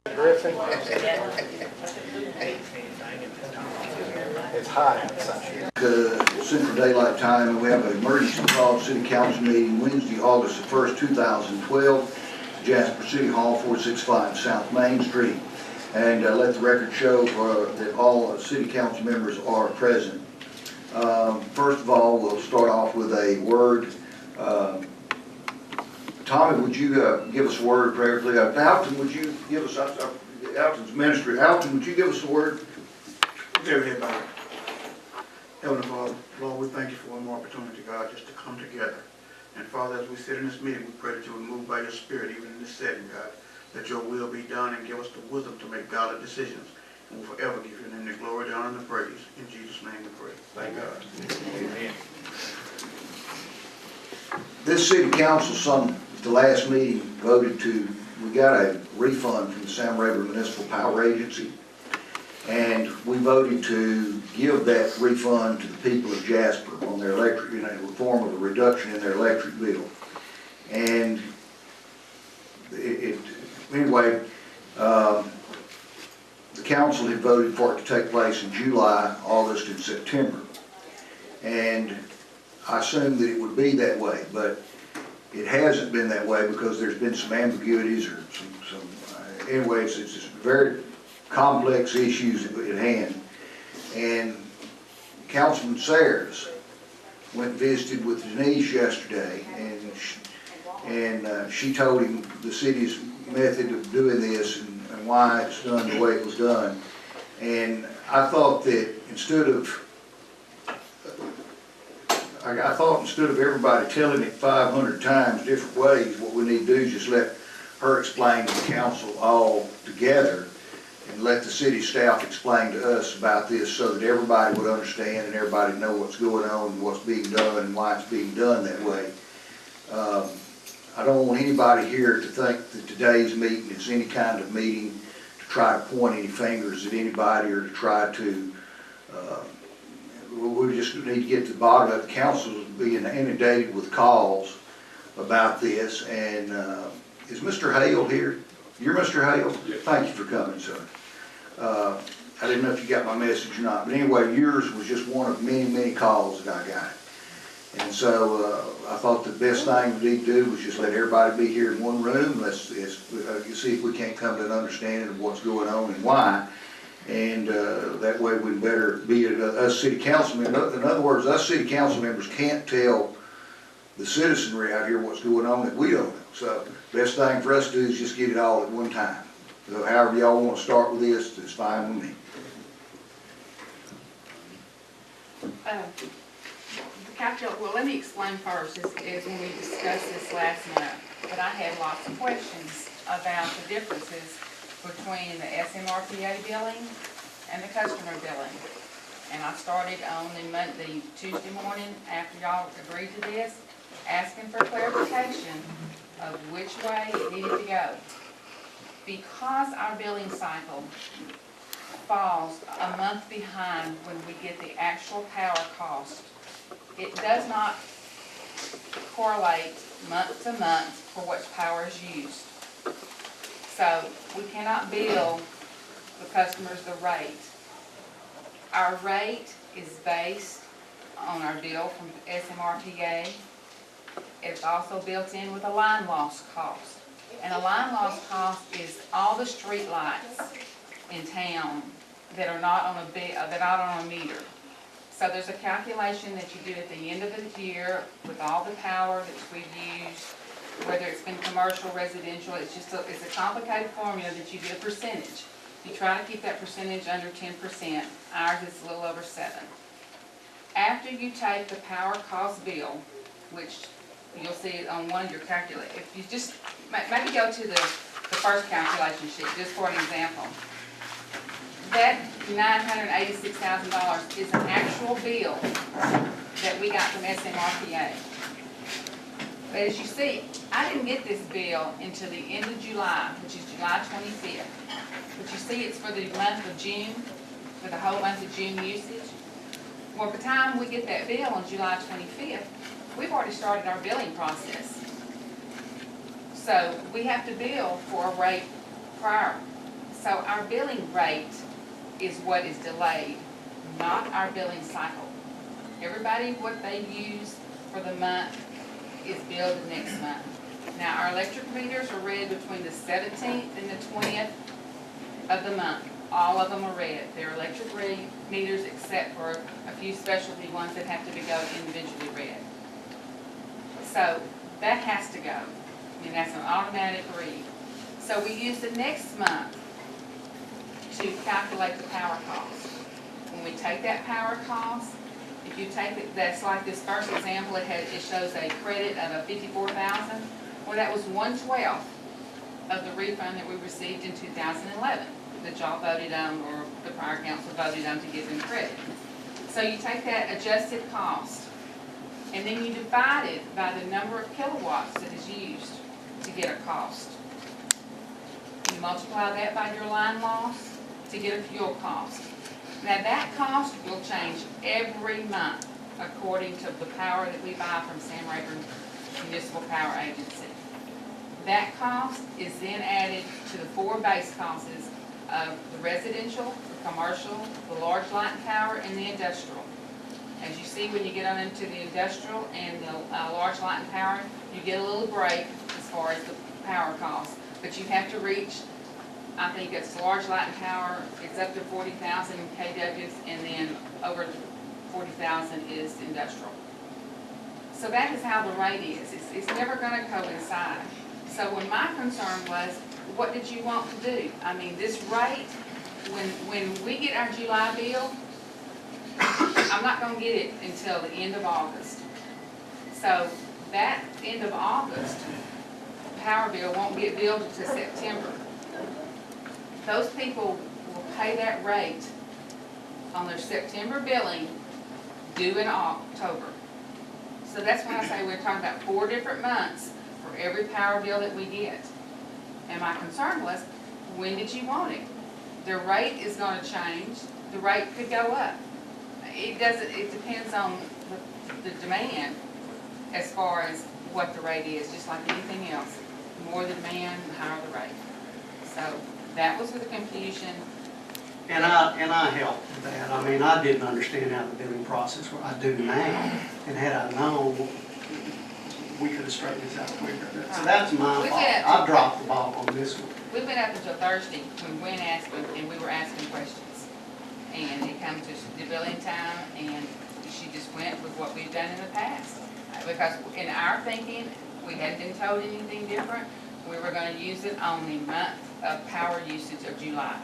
Griffin. It's high outside. Central Daylight Time, and we have an emergency call City Council meeting Wednesday, August the 1st, 2012, Jasper City Hall, 465 South Main Street. And let the record show that all City Council members are present. First of all, we'll start off with a word. Tommy, would you give us a word of prayer, please? Alton, would you give us, Alton's ministry, Alton, would you give us a word? Dear Heavenly Heavenly Father, Lord, we thank you for one more opportunity, God, just to come together. And Father, as we sit in this meeting, we pray that you will move by your Spirit, even in this setting, God, that your will be done and give us the wisdom to make godly decisions. And we'll forever give your name the glory, the honor, and the praise. In Jesus' name we pray. Thank God. Amen. This City Council, the last meeting, voted we got a refund from the Sam Rayburn Municipal Power Agency, and we voted to give that refund to the people of Jasper on their electric, in a form of a reduction in their electric bill. And anyway, the council had voted for it to take place in July, August, and September. And I assumed that it would be that way, but it hasn't been that way because there's been some ambiguities or anyway, it's just very complex issues at hand. And Councilman Sayers went and visited with Denise yesterday, and she told him the city's method of doing this and why it's done the way it was done. And I thought that instead of everybody telling it 500 times different ways, what we need to do is just let her explain to the council all together and let the city staff explain to us about this so that everybody would understand and everybody know what's going on and what's being done and why it's being done that way. I don't want anybody here to think that today's meeting is any kind of meeting to try to point any fingers at anybody or to try to we just need to get to the bottom of it. The council is being inundated with calls about this, and is Mr. Hale here? You're Mr. Hale? Yes. Thank you for coming, sir. I didn't know if you got my message or not, but anyway, yours was just one of many, many calls that I got. And so I thought the best thing we need to do was just let everybody be here in one room. Let's see if we can't come to an understanding of what's going on and why. And that way we better be us city council members. In other words, us city council members can't tell the citizenry out here what's going on that we don't know. So best thing for us to do is just get it all at one time. So however y'all want to start with this, it's fine with me. Well, let me explain first, is when we discussed this last month, but I had lots of questions about the differences between the SMRTA billing and the customer billing. And I started on the Tuesday morning after y'all agreed to this, asking for clarification of which way it needed to go. Because our billing cycle falls a month behind when we get the actual power cost, it does not correlate month to month for which power is used. So we cannot bill the customers the rate. Our rate is based on our bill from SMRTA. It's also built in with a line loss cost. And a line loss cost is all the street lights in town that are not on a meter. So there's a calculation that you do at the end of the year with all the power that we've used, whether it's been commercial, residential. It's a complicated formula that you do a percentage. You try to keep that percentage under 10%. Ours is a little over 7%. After you take the power cost bill, which you'll see it on one of your calculators. If you just maybe go to the first calculation sheet, just for an example. That $986,000 is an actual bill that we got from SMRTA. But as you see, I didn't get this bill until the end of July, which is July 25th. But you see it's for the month of June, for the whole month of June usage. Well, by the time we get that bill on July 25th, we've already started our billing process. So we have to bill for a rate prior. So our billing rate is what is delayed, not our billing cycle. Everybody, what they use for the month is billed the next month. Now, our electric meters are read between the 17th and the 20th of the month. All of them are read. They're electric meters except for a few specialty ones that have to be individually read. So that has to go. I mean, that's an automatic read. So we use the next month to calculate the power cost. When we take that power cost, if you take it, that's like this first example, it shows a credit of a $54,000. Well, that was 1/12 of the refund that we received in 2011 that y'all voted on, or the prior council voted on to give them credit. So you take that adjusted cost, and then you divide it by the number of kilowatts that is used to get a cost. You multiply that by your line loss to get a fuel cost. Now that cost will change every month according to the power that we buy from Sam Rayburn Municipal Power Agency. That cost is then added to the 4 base costs of the residential, the commercial, the large light and power, and the industrial. As you see, when you get on into the industrial and the large light and power, you get a little break as far as the power cost. But you have to reach, I think it's large light and power, it's up to 40,000 kWs, and then over 40,000 is industrial. So that is how the rate is. It's never going to coincide. So when my concern was, what did you want to do? I mean, this rate, when we get our July bill, I'm not going to get it until the end of August. So that end of August power bill won't get billed until September. Those people will pay that rate on their September billing due in October. So that's when I say we're talking about 4 different months for every power bill that we get. And my concern was, when did you want it? The rate is going to change. The rate could go up. It depends on the demand as far as what the rate is, just like anything else. The more the demand, the higher the rate. So that was the confusion. And I helped with that. I mean, I didn't understand how the billing process worked. I do now. And had I known, we could have straightened this out quicker. So that's my fault. I dropped the ball on this one. We went up until Thursday when Gwen asked, and we were asking questions. And it comes to the billing time, and she just went with what we've done in the past. Because in our thinking, we hadn't been told anything different. We were going to use it on the month of power usage of July.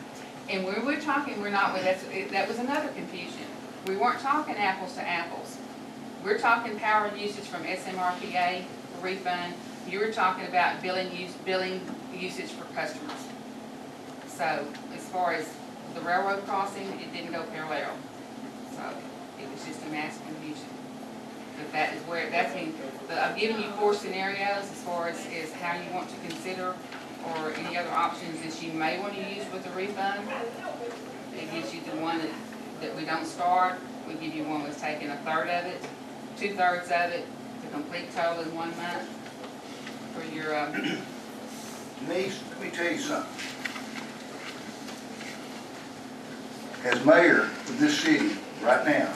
And when we're talking, that was another confusion. We weren't talking apples to apples. We're talking power usage from SMRPA refund. You were talking about billing usage for customers. So as far as the railroad crossing, it didn't go parallel. So it was just a mass confusion. But that is where, I've given you 4 scenarios as far as how you want to consider, or any other options that you may want to use with the refund. It gives you the one that we don't start. We give you one that's taking 1/3 of it, 2/3 of it, the complete total in 1 month for your, Denise, let me tell you something. As mayor of this city right now,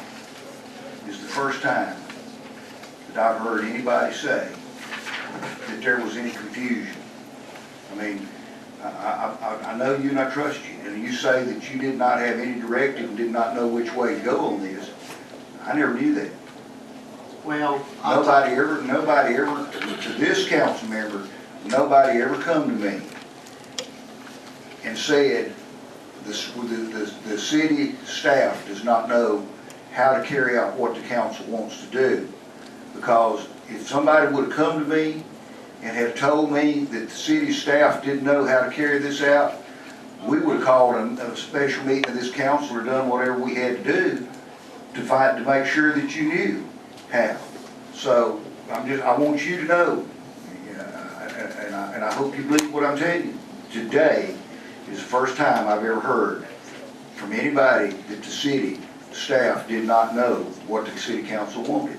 is the first time that I've heard anybody say that there was any confusion. I mean, I know you and I trust you, and you say that you did not have any directive and did not know which way to go on this. I never knew that. Well, Nobody ever, to this council member, nobody ever come to me and said, the city staff does not know how to carry out what the council wants to do. Because if somebody would have come to me and had told me that the city staff didn't know how to carry this out, we would have called a special meeting of this council or done whatever we had to do to make sure that you knew how. So I want you to know, and I hope you believe what I'm telling you. Today is the first time I've ever heard from anybody that the city staff did not know what the city council wanted.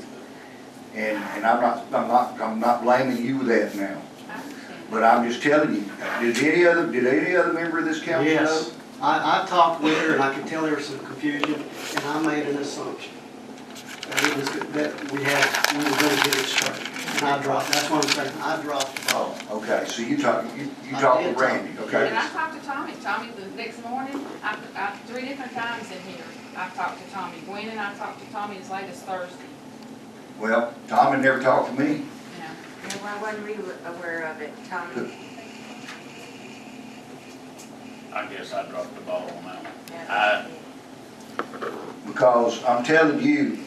And I'm not blaming you with that now. But I'm just telling you, did any other member of this council know? Yes, I talked with her and I could tell there was some confusion, and I made an assumption. That it was, that we were gonna get it straight. And I dropped, that's what I'm saying, I dropped the ball. Oh, okay, so you talked I with did Randy, talk. okay? And I talked to Tommy. Tommy, the next morning, I 3 different times in here, I talked to Tommy. Gwen and I talked to Tommy as late as Thursday. Well, Tom had never talked to me. You know. No, I wasn't really aware of it, Tommy. I guess I dropped the ball on that one. Yeah. Because I'm telling you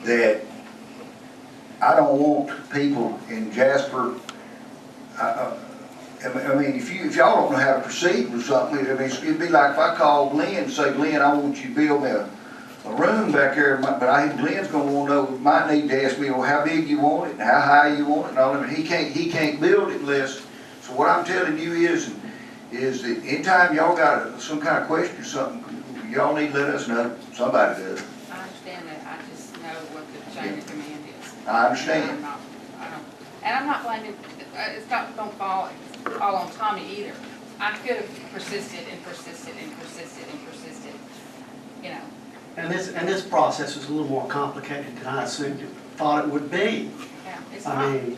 that I don't want people in Jasper, I mean, if y'all don't know how to proceed with something, I mean, it'd be like if I called Glenn and say, Glenn, I want you to build me a room back there, but I think Glenn's gonna wanna know, might need to ask me, well, how big you want it, and how high you want it, and all that. He can't build it unless, so what I'm telling you is that anytime y'all got some kind of question or something, y'all need to let us know, somebody does. I understand that. I just know what the chain of command is. I understand. And I'm not blaming, it's not, don't fall all on Tommy either. I could have persisted and persisted and persisted and persisted, you know. And this process was a little more complicated than I assumed it, thought it would be. Yeah, it's I not, mean,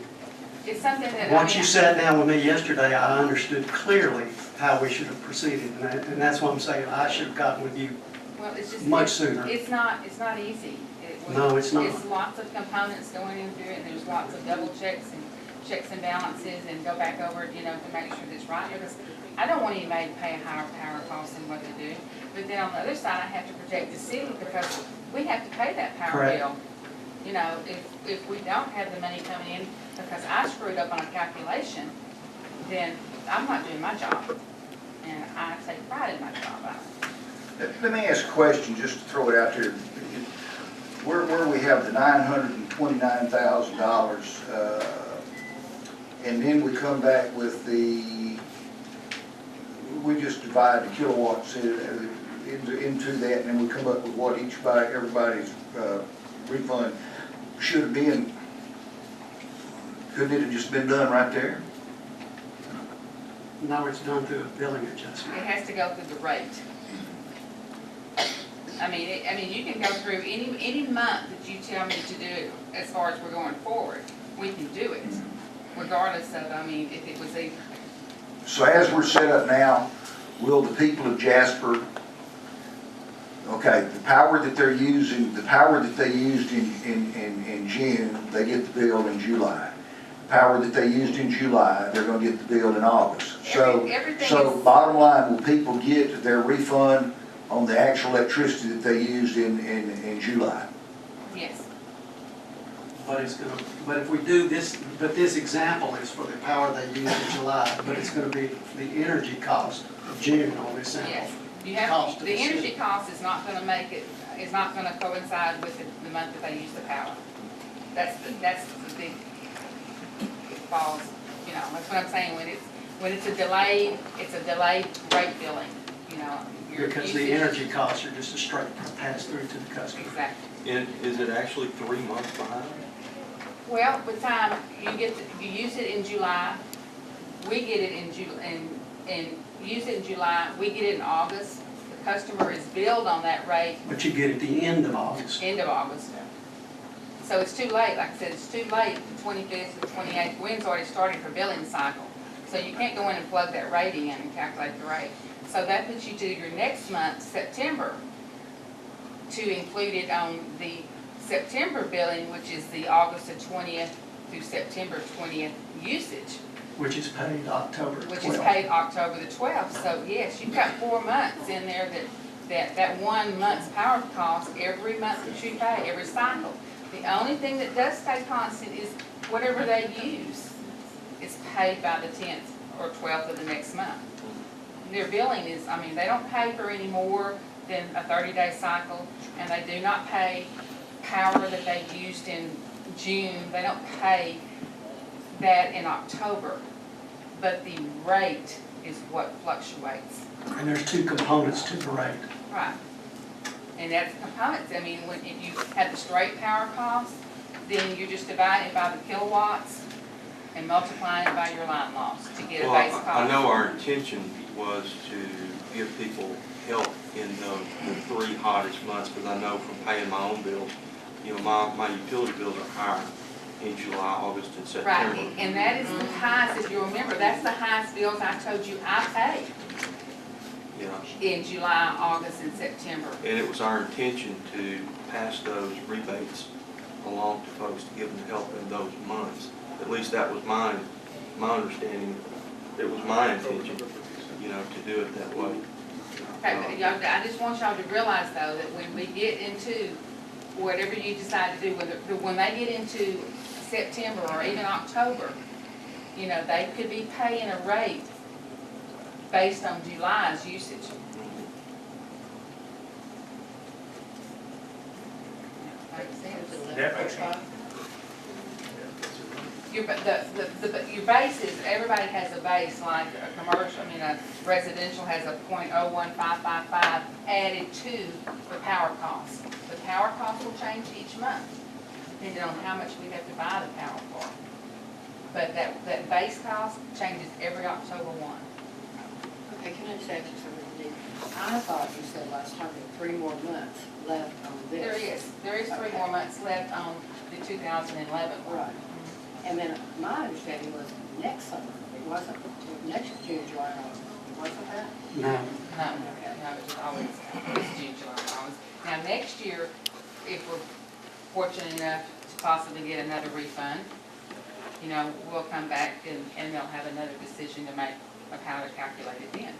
it's something that. once you sat down with me yesterday, I understood clearly how we should have proceeded, and that's what I'm saying, I should have gotten with you Well, it's just. much sooner. It's not easy. No, it's not. It's lots of components going into it, and there's lots of double checks and balances, and go back over it, you know, to make sure that it's right. Because I don't want anybody to pay a higher power cost than what they do. But then on the other side, I have to protect the city because we have to pay that power Correct. bill. You know, if we don't have the money coming in because I screwed up on a calculation, then I'm not doing my job. And I take pride in my job. Let me ask a question, just to throw it out there. Where we have the $929,000, and then we come back with we just divide the kilowatts into that, and then we come up with what everybody's refund should have been. Couldn't it have just been done right there? Now it's done through a billing adjustment. It has to go through the rate. I mean, you can go through any month that you tell me to do it as far as we're going forward. We can do it, regardless of, I mean, if it was a, So as we're set up now, will the people of Jasper, okay, the power that they used in June, they get the bill in July. The power that they used in July, they're gonna get the bill in August. Everything So is- bottom line, will people get their refund on the actual electricity that they used in July? yes. But if we do this, but this example is for the power they used in July, but it's gonna be the energy cost of June on this sample. Yes, you Cost have, of the the city. energy cost is not gonna make it, is not gonna coincide with the month that they use the power. That's the big, it falls, you know, that's what I'm saying, when it's a delayed rate billing, you know. your Because the usage- energy costs are just a straight pass through to the customer. Exactly. And is it actually 3 months behind? Well, with time, you use it in July, we get it in and use it in July, we get it in August. The customer is billed on that rate But you get at the end of August. end of August. So it's too late, like I said, it's too late, the 25th to the 28th, when's already starting for billing cycle. So you can't go in and plug that rate in and calculate the rate. So that puts you to your next month, September, to include it on the September billing, which is the August the 20th through September 20th usage, Which is paid October 12th. which is paid October the 12th. So yes, you've got 4 months in there that 1 month's power cost every month that you pay, every cycle. The only thing that does stay constant is whatever they use is paid by the 10th or 12th of the next month. Their billing is, I mean, they don't pay for any more than a 30-day cycle, and they do not pay power that they used in June. They don't pay that in October, but the rate is what fluctuates. And there's 2 components to the rate. Right. And that's components. I mean, if you have the straight power cost, then you're just dividing it by the kilowatts, and multiplying it by your line loss to get a Well, base cost. I know our intention was to give people help in the 3 hottest months, because I know from paying my own bills, you know, my utility bills are higher in July, August, and September. Right, and that is the highest, if you remember, that's the highest bills I told you I paid Yeah. in July, August, and September. And it was our intention to pass those rebates along to folks to give them help in those months. At least that was my understanding. It was my intention, you know, to do it that way. Okay, but y'all, I just want y'all to realize though, that when we get into whatever you decide to do, when they get into September or even October, you know, they could be paying a rate based on July's usage. Makes sense. That makes sense. Your bases, everybody has a base, like a commercial, I mean, a residential has a .01555 added to the power cost. The power cost will change each month, depending on how much we have to buy the power for. But that base cost changes every October 1. Okay, can I just ask you something, Nick? I thought you said last time that 3 more months left on this. There is 3 more months left on the 2011 one. Right. And then my understanding was next summer, it wasn't, next June, July, August, wasn't that? No, No, it's always June, July, August. Now, next year, if we're fortunate enough to possibly get another refund, you know, we'll come back and they'll have another decision to make of how to calculate it then.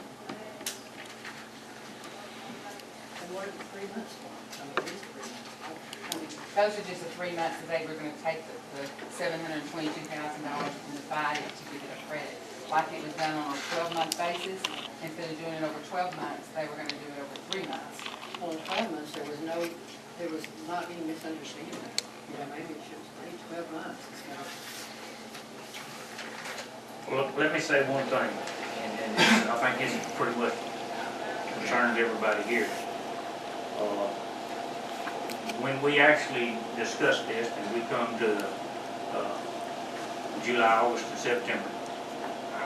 And what are the 3 months for? I mean, these 3 months. I mean, Those are just the 3 months that they were gonna take the $722,000 and divide it to give it a credit. Like it was done on a 12-month basis, instead of doing it over 12 months, they were gonna do it over 3 months. well, in 12 months, there was not any misunderstanding. You know, maybe it should stay 12 months instead of. Well, let me say one thing, and I think this pretty much concerns everybody here. When we actually discussed this and we come to July, August, and September,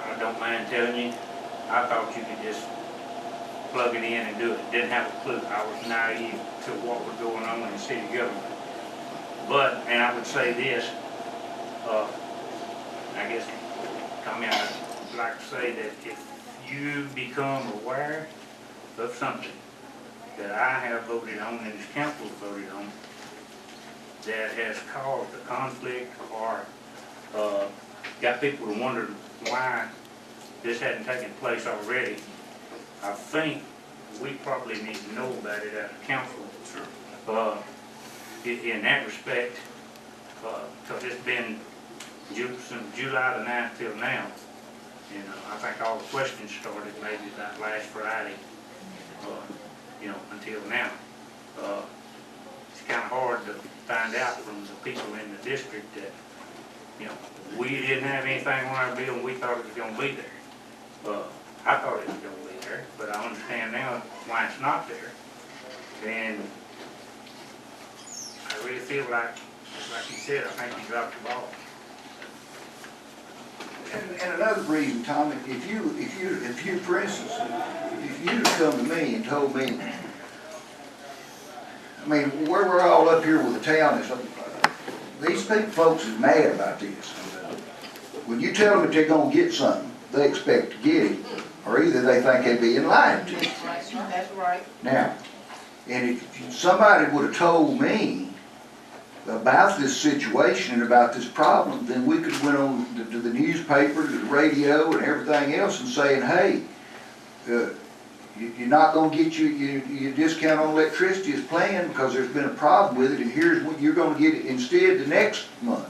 I don't mind telling you, I thought you could just plug it in and do it. Didn't have a clue. I was naive to what was going on in the city government. But, and I would say this, I guess, Tommy, I'd like to say that if you become aware of something that I have voted on and this council has voted on that has caused a conflict or got people to wonder why this hadn't taken place already, I think we probably need to know about it as a council. In that respect, because it's been since July the 9th till now. And I think all the questions started maybe about last Friday, you know, until now. It's kind of hard to find out from the people in the district that, you know, we didn't have anything on our bill and we thought it was going to be there. I thought it was going to be there, but I understand now why it's not there. And I really feel like, just like you said, I think you dropped the ball. And another reason, Tommy, if you, for instance, if you'd have come to me and told me, I mean, where we're all up here with the town is, these folks is mad about this. When you tell them that they're gonna get something, they expect to get it, or either they think they're being lied to. That's right. Now, and if somebody would have told me about this situation and about this problem, then we could went on to the newspaper, to the radio, and everything else, and saying, hey, you're not going to get your discount on electricity is planned because there's been a problem with it, and here's what you're going to get it instead the next month.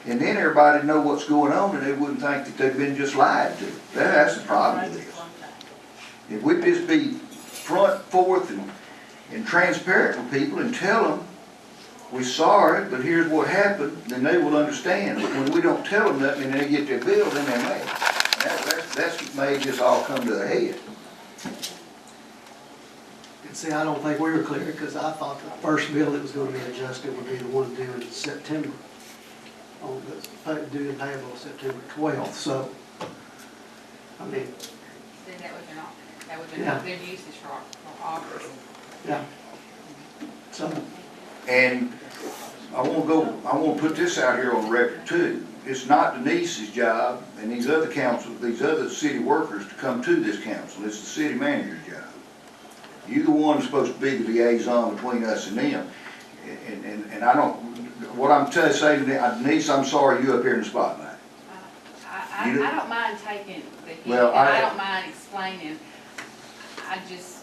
And then everybody would know what's going on, and they wouldn't think that they've been just lied to. That's the problem with this. If we'd just be front, forth, and transparent with people and tell them, we're sorry, but here's what happened, then they will understand. But when we don't tell them nothing and they get their bill, then they're mad. That's what made this all come to a head. and see, I don't think we were clear, because I thought the first bill that was gonna be adjusted would be the one due in September. on the due and payable September 12th, so, I mean, Then that would have been, Yeah. their usage for August. yeah. So, And I wanna put this out here on the record too. It's not Denise's job and these other city workers to come to this council. It's the city manager's job. You're the one who's supposed to be the liaison between us and them. And I don't, what I'm saying to Denise, I'm sorry you up here in the spotlight. I don't mind taking the heat, Well, and I don't mind explaining. I just,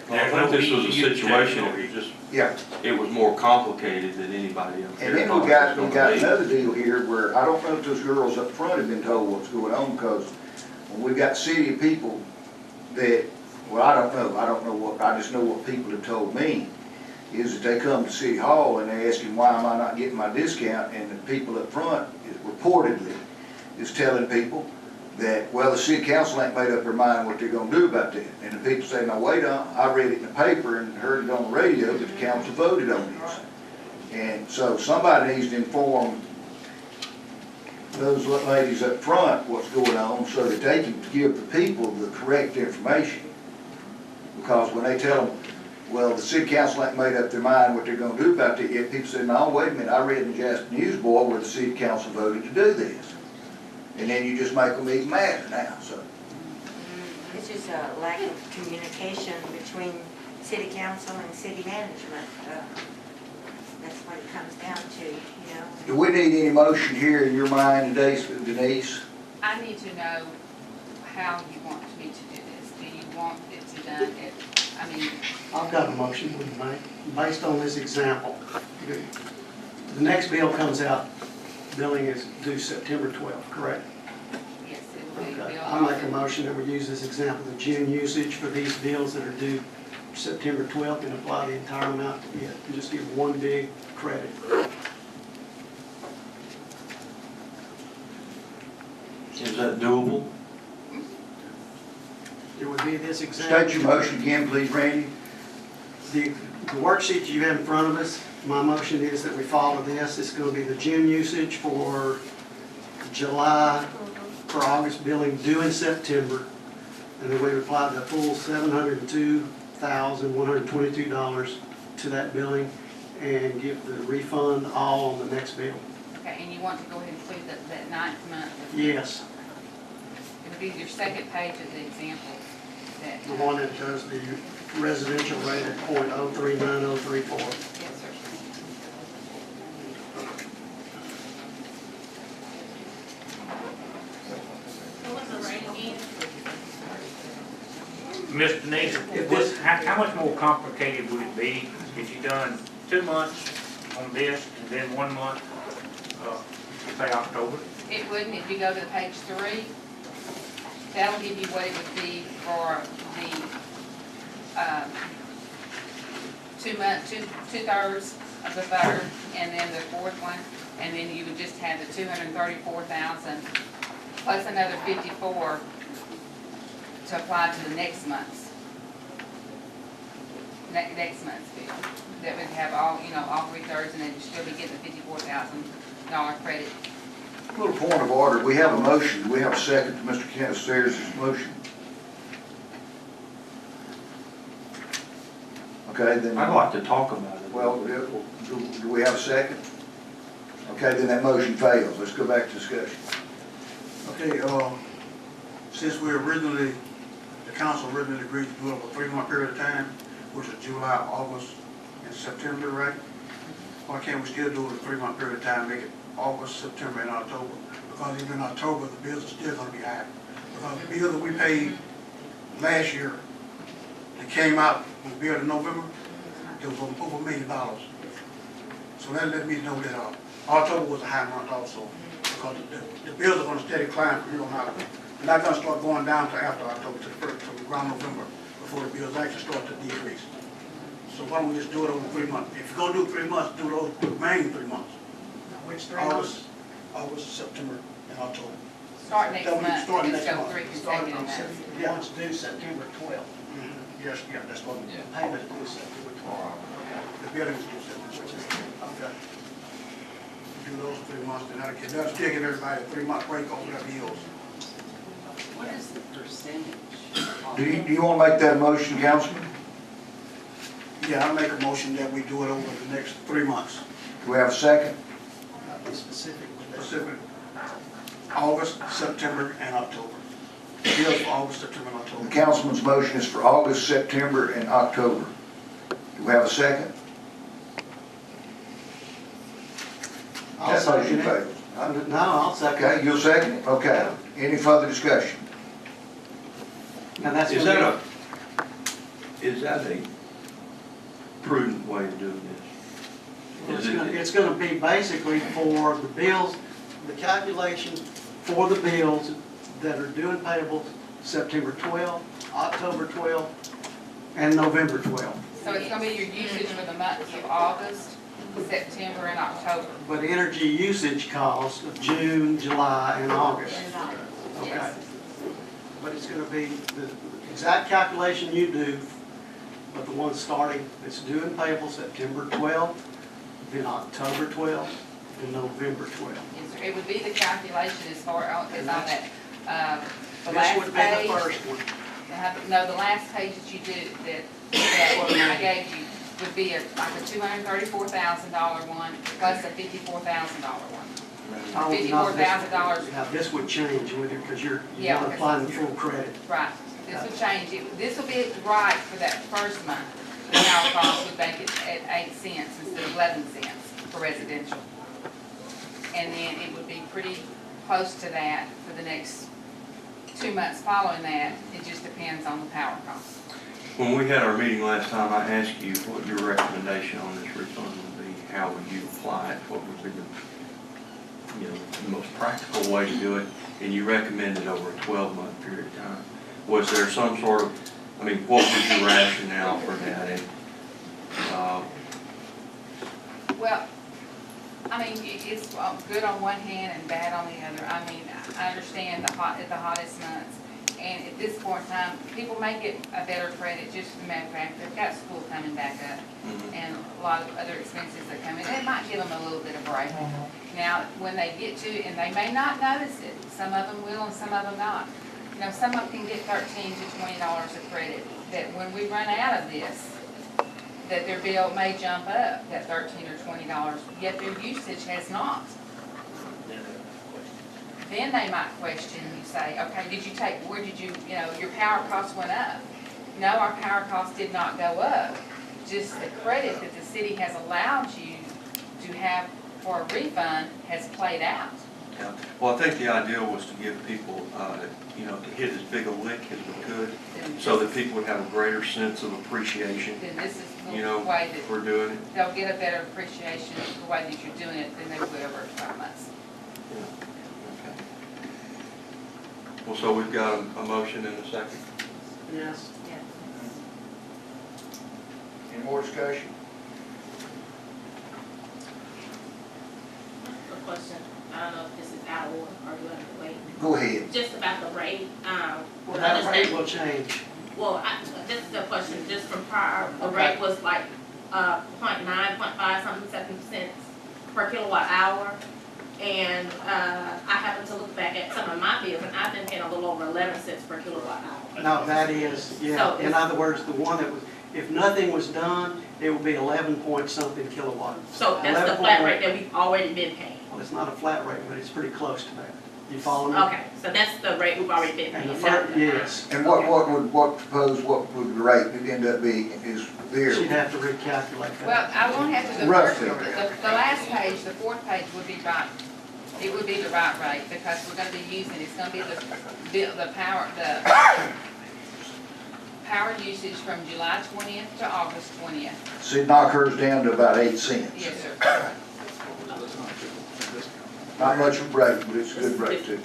I think this was a situation, it was just, Yeah. it was more complicated than anybody else. And then we got another deal here where I don't know if those girls up front have been told what's going on, because when we got city people that, well, I don't know what, I just know what people have told me, is that they come to City Hall and they ask him, why am I not getting my discount? And the people up front reportedly is telling people that, well, the city council ain't made up their mind what they're gonna do about that. And the people say, no, wait on, I read it in the paper and heard it on the radio that the council voted on this. And so somebody needs to inform those ladies up front what's going on so that they can give the people the correct information. Because when they tell them, well, the city council ain't made up their mind what they're gonna do about that yet, people say, no, wait a minute, I read in the Jasper News Board where the city council voted to do this. And then you just make them even madder now, so. It's just a lack of communication between city council and city management. That's what it comes down to, you know. Do we need any motion here in your mind today, Denise? I need to know how you want me to do this. Do you want it to done I mean, I've got a motion we can make, based on this example. The next bill comes out, billing is due September 12th, correct? yes, it will be Okay. billed. I make a motion that we use this example, the June usage for these bills that are due September 12th and apply the entire amount to it, and just give one big credit. Is that doable? It would be this example. State your motion again, please, Randy. The worksheet you have in front of us, my motion is that we follow this. It's going to be the June usage for July, for August billing due in September. And then we would apply the full $702,122 to that billing and give the refund all on the next bill. Okay, and you want to go ahead and include that ninth month? Yes, It'll be your second page of the example. the one that does the residential rate at .039034. Yes, sir. Mr. Denise, how much more complicated would it be if you done 2 months on this and then 1 month, say October? It wouldn't, if you go to page 3, that'll give you what it would be for the 2/3 of the third, and then the fourth one, and then you would just have the 234,000 plus another 54 to apply to the next month's bill. That would have all, all 3/3, and then you'd still be getting the $54,000 credit. A little point of order. We have a motion. Do we have a second to Mr. Kenneth Sayers' motion? Okay, then. I'd like to talk about it. Well, do we have a second? Okay, then that motion fails. Let's go back to discussion. Okay, since we originally, the council originally agreed to do it over a 3-month period of time, which is July, August, and September, right? Why can't we still do it a 3-month period of time, make it August, September, and October? Because even in October, the bills are still gonna be high. Because the bill that we paid last year, that came out, was billed in November, it was over $1 million. So that let me know that, October was a high month also, because the bills are gonna steady climb from here on out. They're not gonna start going down till after October, to around November, before the bills actually start to decrease. So why don't we just do it over 3 months? If you're gonna do 3 months, do those remaining 3 months. Which 3 months? August, September, and October. Start next That would month, start and next just go month. 3 Starting consecutive on months. September, once due September 12th. Yes, yeah, that's what, Payment due September 12th. the billing is due September. Okay. 3 months, then that'll still give everybody a 3-month break over their bills. What is the percentage? Do you want to make that a motion, Councilman? Yeah, I make a motion that we do it over the next 3 months. Do we have a second? Not be specific with that. Specific, August, September, and October. Bills for August, September, and The October. councilman's motion is for August, September, and October. Do we have a second? I'll That motion second it. fails. No, I'll second it. Okay, you'll second it? Okay. Any further discussion? Now, that's Is gonna is that a prudent way of doing be- this? it's gonna be basically for the bills, the calculation for the bills that are due and payable September 12th, October 12th, and November 12th. So it's gonna be your usage for the months of August, September, and October. But energy usage costs of June, July, and August. Okay. Yes. But it's gonna be the exact calculation you do, but the one starting, that's due and payable September 12th, then October 12th, and November 12th. Yes, sir. It would be the calculation as far as on that, the This last would be the page. first one. No, the last page that you did, that what I gave you would be like a $234,000 one plus a $54,000 one. Oh, $54,000. Now, this would change with it, because you're Yeah, not because applying the full credit. Right, this will change it, this will be right for that first month. The power cost would make it at 8 cents instead of 11 cents for residential. And then it would be pretty close to that for the next 2 months following that. It just depends on the power cost. When we had our meeting last time, I asked you what your recommendation on this refund would be. How would you apply it? What would be the most practical way to do it? And you recommended over a 12-month period of time. Was there some sort of, what was your rationale for that? And, Well, it's good on one hand and bad on the other. I understand at the hottest months. And at this point in time, people may get a better credit just for the matter of fact, they've got school coming back up and a lot of other expenses that come in. It might give them a little bit of break. Now, when they get to, and they may not notice it, some of them will and some of them not. Some of them can get $13 to $20 of credit, that when we run out of this, that their bill may jump up, that $13 or $20, yet their usage has not. Then they might question, you say, okay, where did you, your power costs went up. No, our power costs did not go up. Just the credit that the city has allowed you to have for a refund has played out. Yeah. Well, I think the idea was to give people, to hit as big a lick as we could, so that people would have a greater sense of appreciation, Then this is the way that for doing it. they'll get a better appreciation of the way that you're doing it than they would over 12 months. Yeah. Okay. Well, so we've got a motion and a second. Yes. Any more discussion? A question, I don't know if this is out of order or do I have to wait? Go ahead. Just about the rate, Well, that rate will change. well, this is a question, just from prior, the rate was like, 0.9, 0.5, something, 7 cents per kilowatt hour. And, I happened to look back at some of my bills and I've been paying a little over 11 cents per kilowatt hour. No, that is, yeah. So In other words, the one that was, if nothing was done, it would be 11 point something kilowatt. So that's the flat rate that we've already been paying. Well, it's not a flat rate, but it's pretty close to that. You follow me? Okay, so that's the rate we've already been And paying. the first, yes. And what would the rate end up being is there? She'd have to recalculate that. Well, I won't have to, Roughly. the last page, the fourth page would be right. It would be the right rate because we're gonna be using, it's gonna be the power usage from July 20th to August 20th. So it knock hers down to about 8 cents. Yes, sir. Not much of a break, but it's a good break too.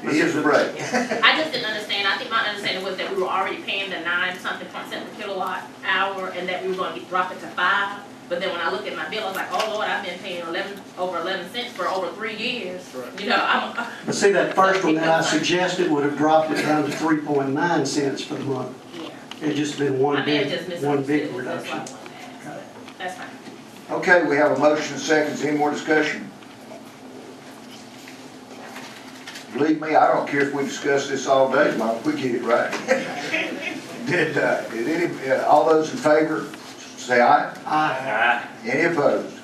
It is a break. I just didn't understand, I think my understanding was that we were already paying the 9-something cent per kilowatt hour and that we were gonna drop it to 5. But then when I looked at my bill, I was like, oh Lord, I've been paying over 11 cents for over 3 years. But see, that first one that I suggested would have dropped it down to 3.9 cents for the month. Yeah. It just been I one may have just big misunderstood. reduction. That's fine. Okay, we have a motion and seconds. Any more discussion? believe me, I don't care if we discuss this all day, as long as we get it right. Did any, all those in favor, say aye? Aye. Any opposed?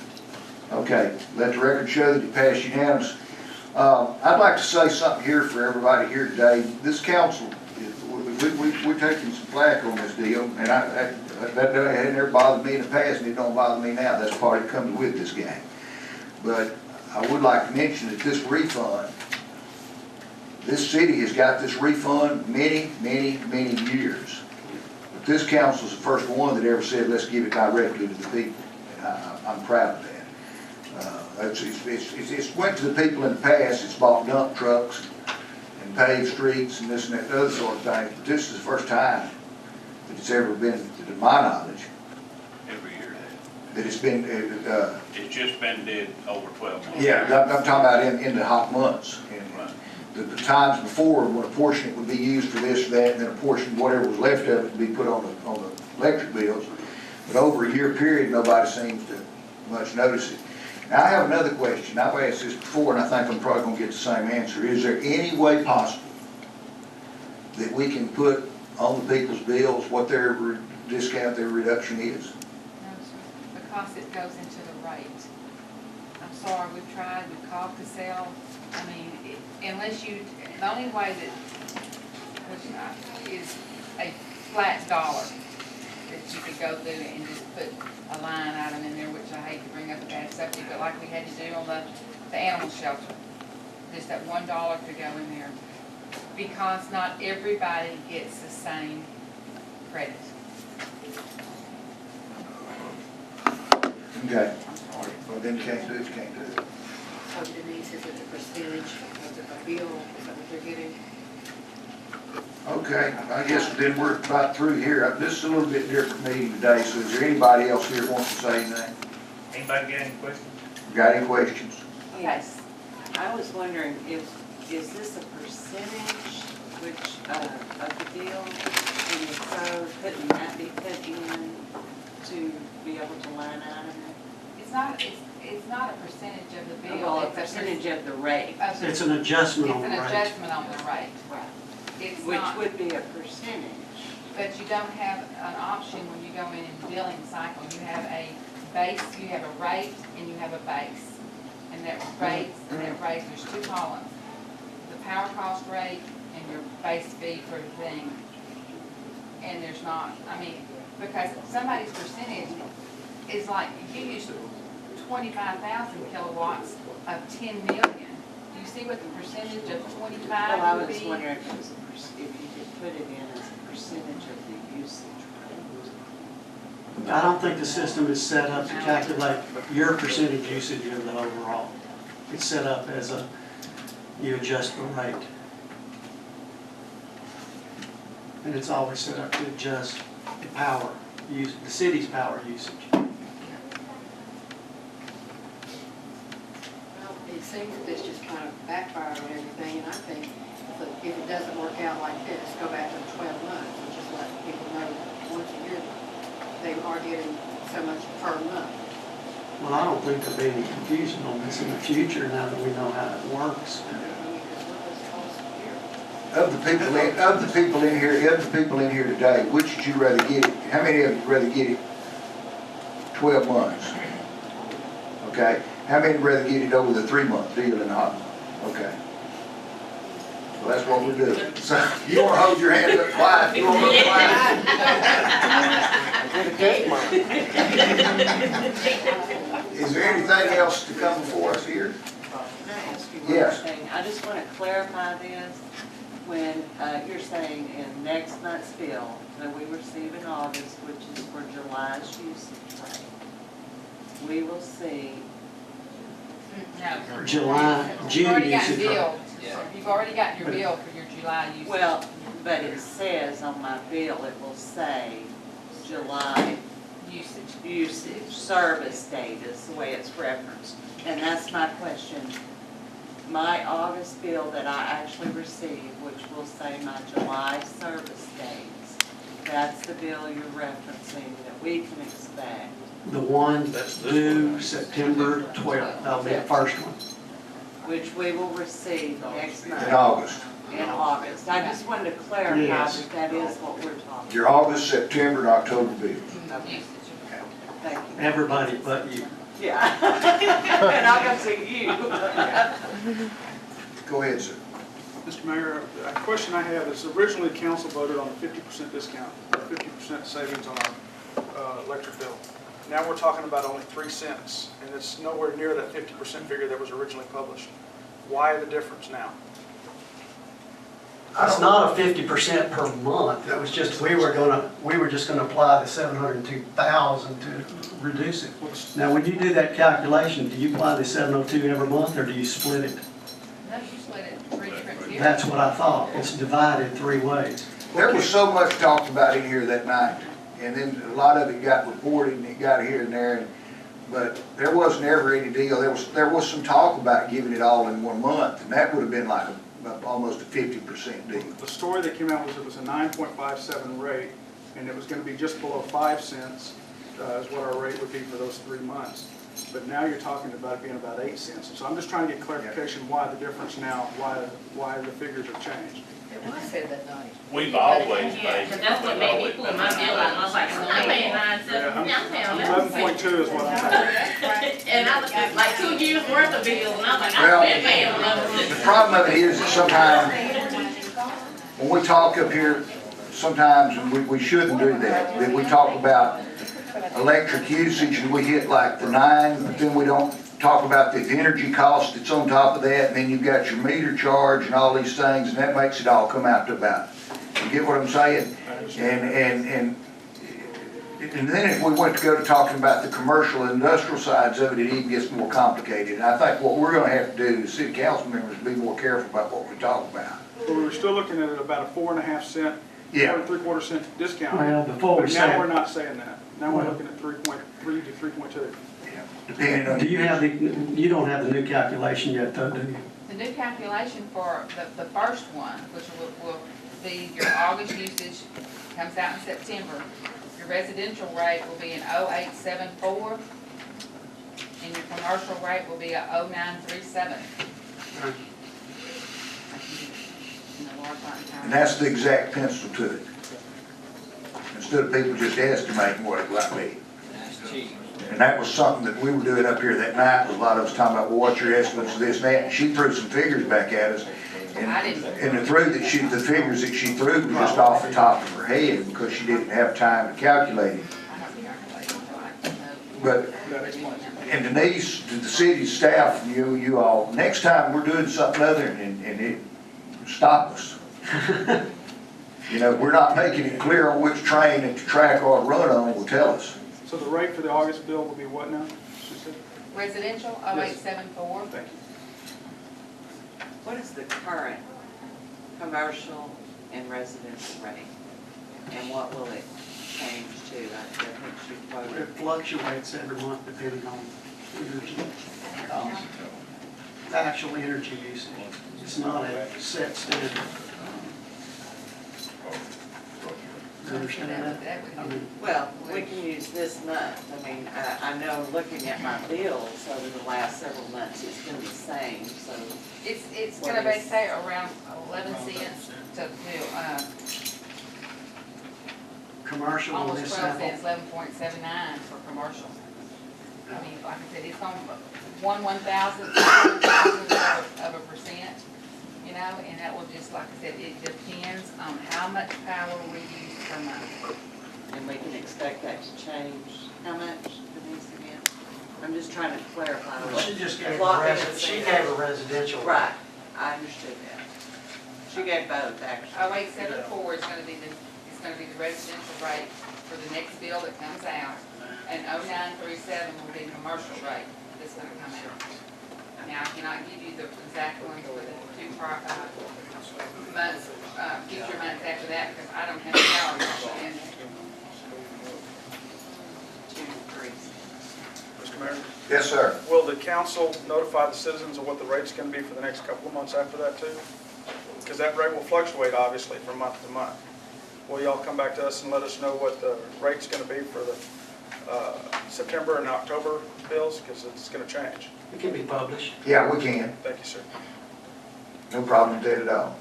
Okay, let the record show that it passed unanimous. I'd like to say something here for everybody here today. This council, we're taking some flack on this deal, and that had never bothered me in the past, and it don't bother me now. That's part that comes with this game. But I would like to mention that this refund, this city has got this refund many years. But this council's the first one that ever said, let's give it directly to the people. And I'm proud of that. It's went to the people in the past, it's bought dump trucks and paved streets and this and that other sort of thing. But this is the first time that it's ever been, to my knowledge, Every year that it's been, it's just been did over 12 months. yeah, I'm talking about in the hot months. And the times before, when a portion would be used for this or that, and then a portion, whatever was left of it, would be put on the electric bills. But over a year period, nobody seems to much notice it. Now, I have another question. I've asked this before, and I think I'm probably going to get the same answer. Is there any way possible that we can put on the people's bills what their discount, their reduction is? No, sir, because it goes into the rate. I'm sorry, we've tried, we've called Casell. I mean, unless you, the only way that is a flat dollar that you could go through and just put a line item in there, which I hate to bring up a bad subject, but like we had to do on the animal shelter. Just that $1 could go in there. Because not everybody gets the same credit. Okay. Well, then you can't do it, you can't do it. So Denise, is it a percentage of the bill, is that what they're getting? Okay, I guess then we're about through here. This is a little bit different meeting today, so is there anybody else here that wants to say anything? Anybody got any questions? Got any questions? Yes, I was wondering is this a percentage of the deal? And if so, couldn't that be put in to be able to line item it? It's not a percentage of the bill. Well, a it's percentage of the rate, It's an adjustment on the It's an rate. adjustment on the rate. right, It's which not, would be a percentage. but you don't have an option when you go in billing cycle. You have a base, you have a rate, and you have a base. And that rate, there's two columns. The power cost rate and your base fee for the thing. And there's not, I mean, because somebody's percentage is like, if you use 25,000 kilowatts of 10 million, do you see what the percentage of 25 Well, I would was be? wondering if it was if you could put it in as a percentage of the usage rate. I don't think the system is set up to calculate your percentage usage of the overall. It's set up as you adjust the rate. And it's always set up to adjust the power, the city's power usage. Well, it seems that this just kind of backfired on everything, and I think if it doesn't work out like this, go back to the 12 months, and just let people know once a year they are getting so much per month. Well, I don't think there'll be any confusion on this in the future now that we know how it works. I mean, because what does it cost a year? Of the people in here today, which would you rather get it? How many of you would rather get it 12 months? Okay. How many would rather get it over the 3-month deal in the hot month? Okay. Well, that's what we're doing. So you want to hold your hand up quiet? You want to look quiet? Is there anything else to come before us here? Can I ask you Yes. one thing? I just want to clarify this. When you're saying in next month's bill that we receive in August, which is for July's usage rate, we will see, No. July, You've June already gotten usage rate. billed. You've already gotten your bill for your July usage. well, but it says on my bill, it will say July usage, service date is the way it's referenced. And that's my question. My August bill that I actually received, which will say my July service dates, that's the bill you're referencing that we can expect. The one due September 12th, that'll be the first one. which we will receive next month. In August. In August. I just wanted to clarify Yes. that that is what we're talking Your August, September, and October bills. about. Thank you. Everybody but you. Yeah. And I'll go see you. Go ahead, sir. Mr. Mayor, a question I have is originally council voted on a 50% discount, 50% savings on our electric bill. Now we're talking about only 3 cents, and it's nowhere near that 50% figure that was originally published. Why the difference now? It's not a 50% per month. It was just, we were just gonna apply the 702,000 to reduce it. Now, when you do that calculation, do you apply the 702 every month, or do you split it? No, you split it in 3 different periods. That's what I thought. It's divided 3 ways. There was so much talked about in here that night, and then a lot of it got reported and it got here and there, but there wasn't ever any deal. There was some talk about giving it all in 1 month, and that would have been like almost a 50% deal. The story that came out was it was a 9.57 rate, and it was going to be just below 5 cents is what our rate would be for those 3 months. But now you're talking about it being about 8 cents. So I'm just trying to get clarification why the difference now, why the figures have changed. I said that night. We've always Yeah, paid. 'cause that's what made me pull my bill out, and I was like, I'm paying 9 cents, Yeah, I'm paying 11.2 is what I'm saying. And I looked at like 2 years worth of bills, and I was like, Well, I've been paying 11 The cents. problem of it is that sometimes, when we talk up here, sometimes we shouldn't do that. That we talk about electric usage and we hit like the 9, but then we don't talk about the energy cost that's on top of that, and then you've got your meter charge and all these things, and that makes it all come out to about. You get what I'm saying? And then if we went to go to talking about the commercial and industrial sides of it, it even gets more complicated. And I think what we're gonna have to do as city council members is be more careful about what we talk about. But we were still looking at about a 4.5 cent, Yeah. 4.75 cent discount. Well, before we But now say, we're not saying that. Now we're Well- looking at 3.3 to 3.2. Depending on. do you have you don't have the new calculation yet though, do you? The new calculation for the first one, which will be your August usage, comes out in September. Your residential rate will be an 0874, and your commercial rate will be a 0937. And that's the exact pencil to it. Instead of people just estimating what it might be. And that was something that we were doing up here that night, was a lot of us talking about, well, what's your estimates of this and that? And she threw some figures back at us. And the figures that she threw were just off the top of her head because she didn't have time to calculate it. But, and Denise, to the city staff, you all, next time we're doing something other and it, stop us. You know, we're not making it clear on which train and track ought to run on, will tell us. So the rate for the August bill will be what now? She said? Residential, 0874. Thank you. What is the current commercial and residential rate? And what will it change to? I think she It quoted. fluctuates every month depending on energy cost. The actual energy usage. It's not a set standard. You understand that? I mean, Well, we can use this month. I mean, I know looking at my bills over the last several months, it's been the same, so. It's gonna be, say, around 11 cents to commercial on almost this 12 sample. cents, 11.79 for commercial. I mean, like I said, it's on 1/1000th of a percent, you know, and that will just, like I said, it depends on how much power we use per month. And we can expect that to change. How much, Denise, again? I'm just trying to clarify. what- She just gave Lock a in she and gave a residential. Right, I understood that. She gave both, actually. 0874 is gonna be the residential rate for the next bill that comes out, and 0937 will be the commercial rate that's gonna come out. Now, I cannot give you the exact ones for the two months, future months after that, because I don't have the power in there. 2 to 3. Mr. Mayor, Yes, sir. will the council notify the citizens of what the rate's going to be for the next couple of months after that too? Because that rate will fluctuate obviously from month to month. Will y'all come back to us and let us know what the rate's going to be for the September and October bills? Because it's gonna change. It can be published. Yeah, we can. Thank you, sir. No problem with that at all.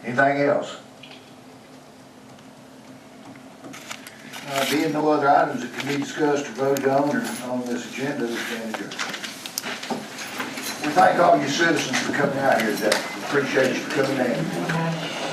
Anything else? Being no other items that can be discussed or voted on or on this agenda, we stand adjourned. We thank all you citizens for coming out here today. Appreciate you for coming in.